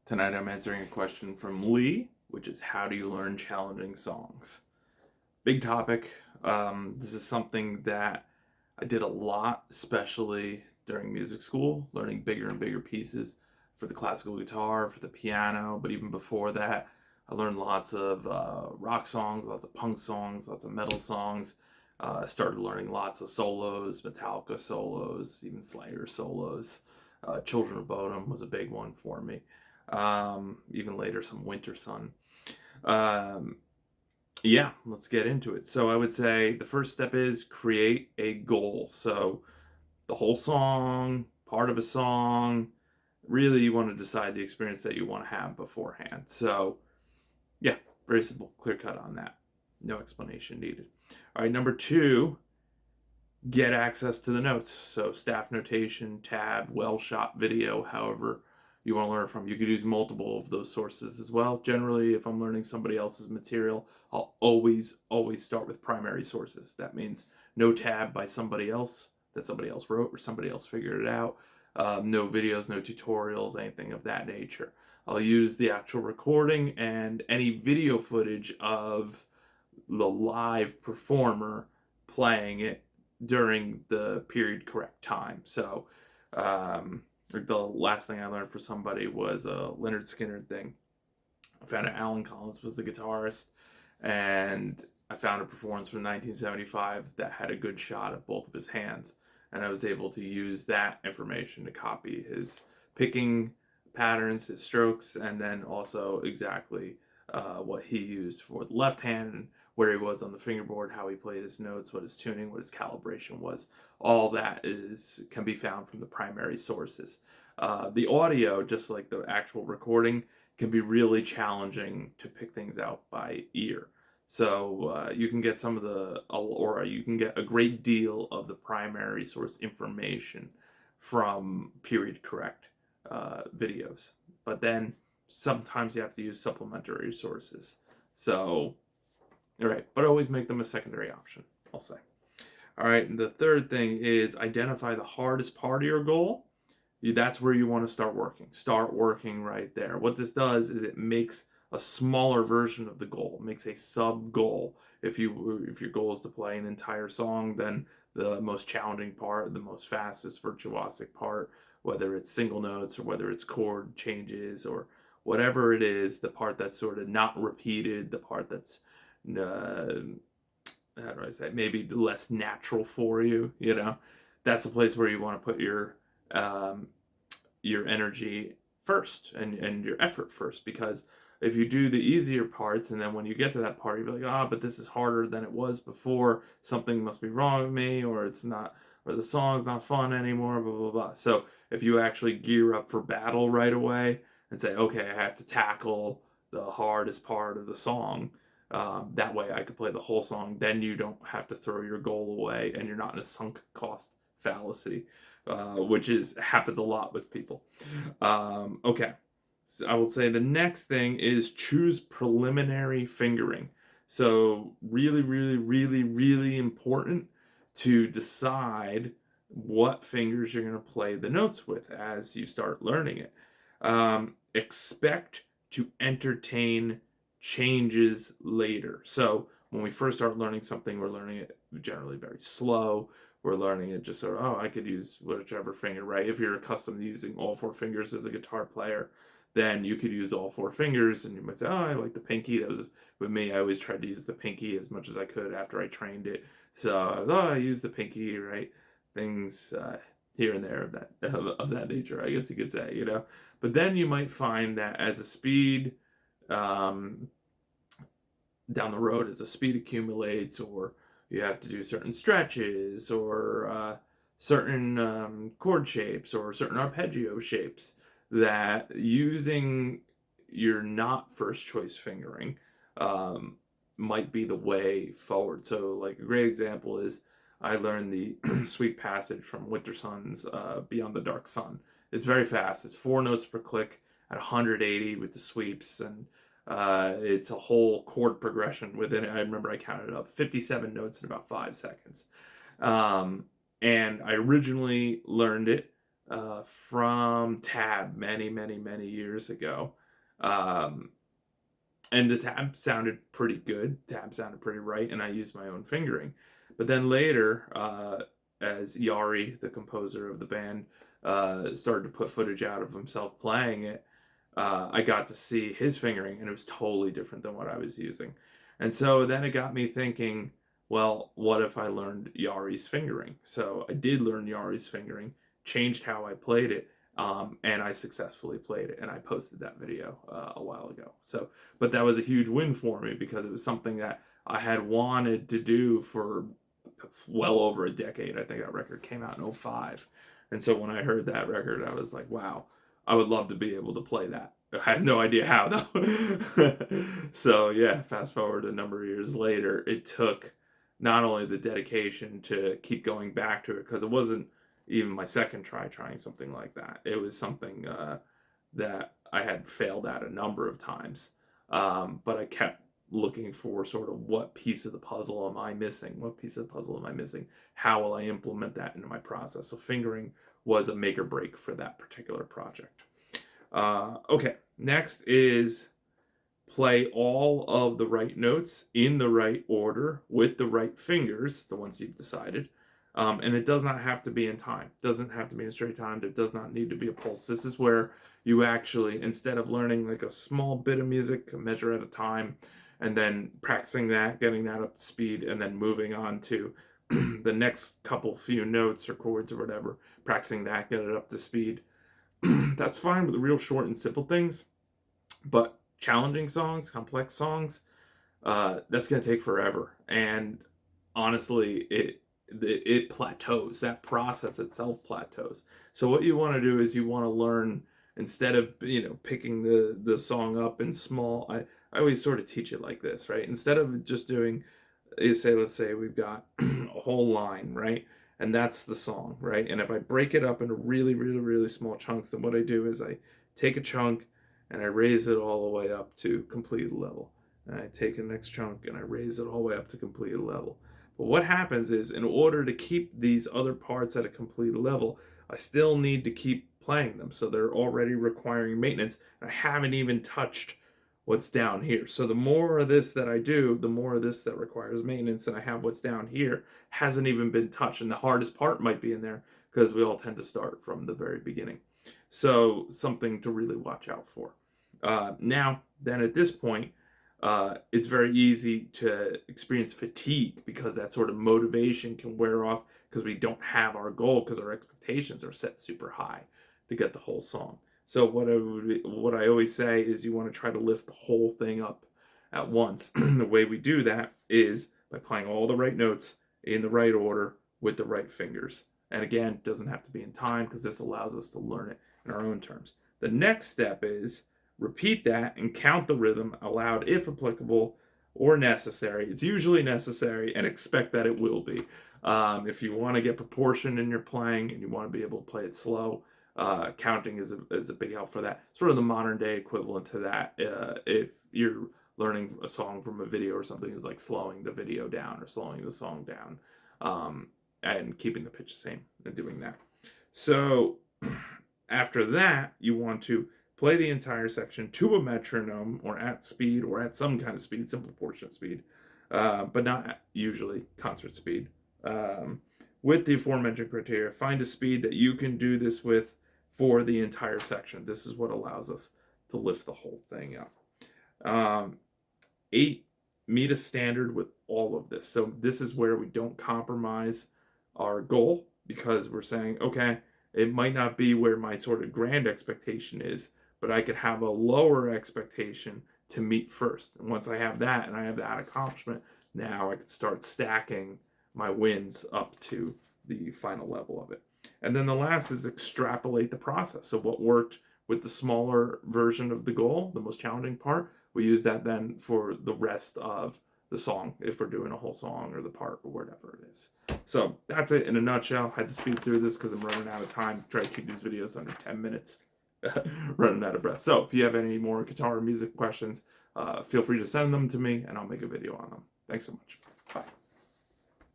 Tonight I'm answering a question from Lee, which is how do you learn challenging songs? Big topic. This is something that I did a lot, especially during music school, learning bigger and bigger pieces for the classical guitar, for the piano, but even before that, I learned lots of rock songs, lots of punk songs, lots of metal songs. I started learning lots of solos, Metallica solos, even Slayer solos. Children of Bodom was a big one for me. Even later, some Winter Sun. Um, yeah, let's get into it. So I would say the first step is create a goal. So the whole song, part of a song, really you want to decide the experience that you want to have beforehand. So yeah, very simple, clear cut on that. No explanation needed. All right, number two, get access to the notes. So staff notation, tab, well shot video, however you want to learn from. You could use multiple of those sources as well. Generally, if I'm learning somebody else's material, I'll always start with primary sources. That means no tab by somebody else that somebody else wrote or somebody else figured it out. No videos, no tutorials, anything of that nature. I'll use the actual recording and any video footage of the live performer playing it during the period correct time. So, the last thing I learned for somebody was a Leonard Skinner thing. I found out Alan Collins was the guitarist, and I found a performance from 1975 that had a good shot of both of his hands, and I was able to use that information to copy his picking patterns, his strokes, and then also exactly what he used for the left hand and where he was on the fingerboard, how he played his notes, what his tuning, what his calibration was. All that is can be found from the primary sources. The audio, just like the actual recording, can be really challenging to pick things out by ear. So you can get some of the, or you can get a great deal of the primary source information from period correct videos. But then sometimes you have to use supplementary sources. So, all right, but always make them a secondary option, I'll say. All right, and the third thing is identify the hardest part of your goal. That's where you want to start working. Start working right there. What this does is it makes a smaller version of the goal, it makes a sub goal. If your goal is to play an entire song, then the most challenging part, the most fastest virtuosic part, whether it's single notes or whether it's chord changes or whatever it is, the part that's sort of not repeated, the part that's how do I say, maybe less natural for you, that's the place where you want to put um, your energy first and your effort first, because if you do the easier parts and then when you get to that part you're like, but this is harder than it was before, something must be wrong with me, or it's not, or the song's not fun anymore, blah blah blah. So if you actually gear up for battle right away and say, okay, I have to tackle the hardest part of the song, that way I could play the whole song, then you don't have to throw your goal away and you're not in a sunk cost fallacy, which is happens a lot with people. Okay, so I will say the next thing is choose preliminary fingering. So really, really, really, really important to decide what fingers you're going to play the notes with as you start learning it. Expect to entertain changes later. So when we first start learning something, we're learning it generally very slow. We're learning it just sort of, I could use whichever finger, right? If you're accustomed to using all four fingers as a guitar player, then you could use all four fingers, and you might say, I like the pinky. That was with me. I always tried to use the pinky as much as I could after I trained it. So, I use the pinky, right? Things here and there of that nature, I guess you could say. But then you might find that as a speed um, down the road, as the speed accumulates, or you have to do certain stretches, or certain chord shapes, or certain arpeggio shapes, that using your not first choice fingering um, might be the way forward. So, like, a great example is I learned the Sweet Passage from Winter Sun's Beyond the Dark Sun. It's very fast. It's 4 notes per click at 180 with the sweeps, and it's a whole chord progression within it. I remember I counted up 57 notes in about 5 seconds. Um, and I originally learned it from Tab many years ago. Um, and the tab sounded pretty good. Tab sounded pretty right, and I used my own fingering. But then later, as Yari, the composer of the band, started to put footage out of himself playing it, I got to see his fingering, and it was totally different than what I was using. And so then it got me thinking, well, what if I learned Yari's fingering? So I did learn Yari's fingering, changed how I played it, and I successfully played it, and I posted that video a while ago. So, but that was a huge win for me because it was something that I had wanted to do for well over a decade. I think that record came out in '05. And so when I heard that record, I was like, wow, I would love to be able to play that. I have no idea how though. So yeah, fast forward a number of years later, it took not only the dedication to keep going back to it, because it wasn't even my second try trying something like that. It was something that I had failed at a number of times. But I kept looking for sort of what piece of the puzzle am I missing? What piece of the puzzle am I missing? How will I implement that into my process? So fingering was a make or break for that particular project. Okay, next is play all of the right notes in the right order with the right fingers, the ones you've decided. And it does not have to be in time. It doesn't have to be in straight time. It does not need to be a pulse. This is where you actually, instead of learning like a small bit of music, a measure at a time, and then practicing that, getting that up to speed, and then moving on to the next couple few notes or chords or whatever, practicing that, get it up to speed. That's fine with the real short and simple things, but challenging songs, complex songs, that's going to take forever. And honestly, it plateaus. That process itself plateaus. So what you want to do is you want to learn, instead of picking the song up in small. I always sort of teach it like this, right? Instead of just doing, let's say we've got a whole line, right? And that's the song, right? And if I break it up into really small chunks, then what I do is I take a chunk and I raise it all the way up to complete level. And I take the next chunk and I raise it all the way up to complete level. But what happens is, in order to keep these other parts at a complete level, I still need to keep playing them. So they're already requiring maintenance. And I haven't even touched what's down here. So the more of this that I do, the more of this that requires maintenance, and I have what's down here hasn't even been touched. And the hardest part might be in there because we all tend to start from the very beginning. So something to really watch out for. Now, then at this point, it's very easy to experience fatigue because that sort of motivation can wear off because we don't have our goal, because our expectations are set super high to get the whole song. So what I always say is you want to try to lift the whole thing up at once. The way we do that is by playing all the right notes in the right order with the right fingers. And again, it doesn't have to be in time because this allows us to learn it in our own terms. The next step is repeat that and count the rhythm aloud if applicable or necessary. It's usually necessary, and expect that it will be. If you want to get proportion in your playing and you want to be able to play it slow, counting is a big help for that. Sort of the modern day equivalent to that. If you're learning a song from a video or something, is like slowing the video down or slowing the song down, and keeping the pitch the same and doing that. So after that, you want to play the entire section to a metronome or at speed or at some kind of speed, some proportionate speed, but not usually concert speed. With the aforementioned criteria, find a speed that you can do this with for the entire section. This is what allows us to lift the whole thing up. 8, meet a standard with all of this. So this is where we don't compromise our goal, because we're saying, okay, it might not be where my sort of grand expectation is, but I could have a lower expectation to meet first. And once I have that and I have that accomplishment, now I can start stacking my wins up to the final level of it. And then the last is extrapolate the process. So what worked with the smaller version of the goal, the most challenging part, we use that then for the rest of the song, if we're doing a whole song or the part or whatever it is. So that's it in a nutshell. I had to speed through this because I'm running out of time. Try to keep these videos under 10 minutes. Running out of breath. So if you have any more guitar or music questions, feel free to send them to me and I'll make a video on them. Thanks so much.